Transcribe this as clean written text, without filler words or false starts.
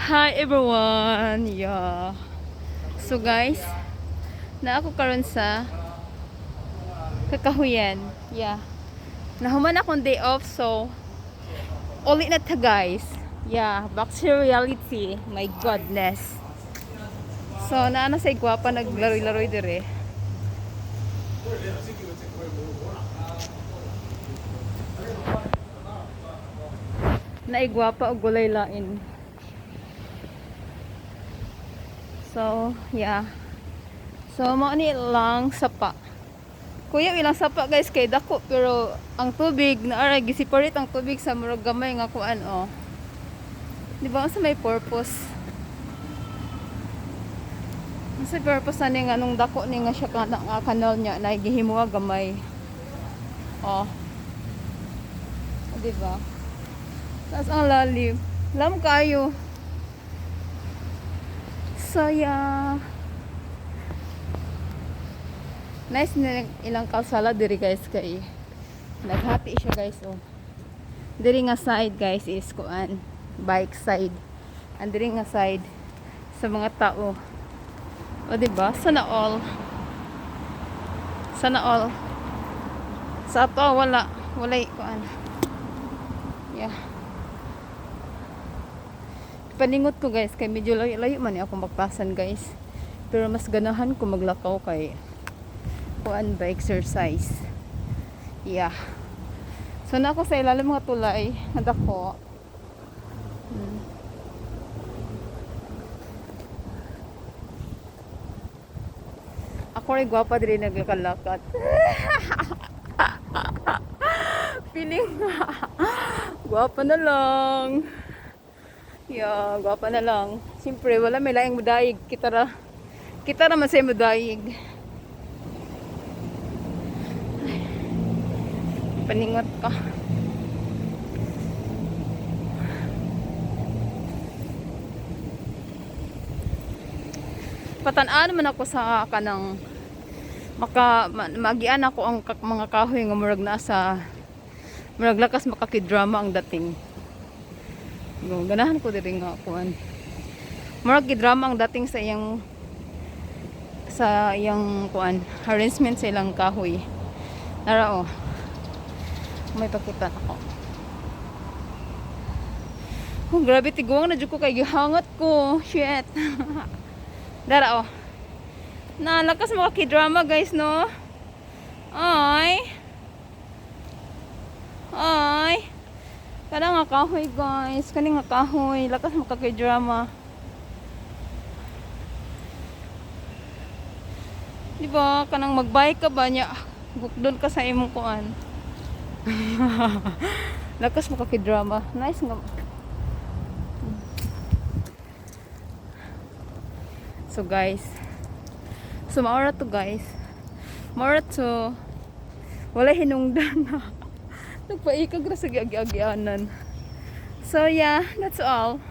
Hi everyone. Yeah. So guys, na ako karon sa Kakahuyan. Yeah. Nahuman akong day off, so ulit na ta guys. Yeah, back to reality. My goodness. So naana say gwapa naglaroy-laroy dire. Naigwapa og gulay lain. So, yeah. So, mo ni lang sapa. Kuya, ilang sapa guys kay dako, pero ang tubig na ara gisiparit ang tubig sa murag gamay nga kuan oh. Di ba sa may purpose? Sa purpose ani nga nung dako ni nga siya nga kanal niya na gihimuwa gamay. Oh. Di ba? Tas ang lalim. Lam kayo. So, yeah. Nice na ilang kalsala diri guys kay naghati siya guys oh. Diri nga side guys is kuan bike side. And diri nga side sa mga tao. O di ba? Sana all. Sana all. Sa ato wala kuan. Yeah. Paningot ko guys kay medyo layo man ako magpasan guys. Pero mas ganahan ko maglakaw kay kuan ba exercise. Yeah. So na ako sa ilalim mga tulay, nadako. Ako rin gwapa din nagkakalakat. Feeling gwapa na lang. Yeah, gwapa na lang. Siyempre wala may laing mudayig. Kita ra masay mudayig. Paningot ka. Pataan naman ako sa kanang magian ako ang mga kahoy nga murag na sa murag lakas makakidrama ang dating. Ganahan ko diri nga kuan. Murag kidrama ang dating sa iyang kuan arrangement sa ilang kahoy. Nara oh. May pakita ako. Oh, grabe tiguang na jud ko kay gihangat ko. Shit. Dara oh. Na lakas makakidrama guys no. Ay. Kada nga kahoy guys. Kani nga kahoy. Lakas makakidrama. Diba? Kanang magbike ka ba niya? Bukdon ka sa imong kuan. Lakas makakidrama. Nice nga. So guys. So maura to guys. Maura to. Wala hinungdan na. Nagpaikag ra sa agi-agianan. So yeah, that's all.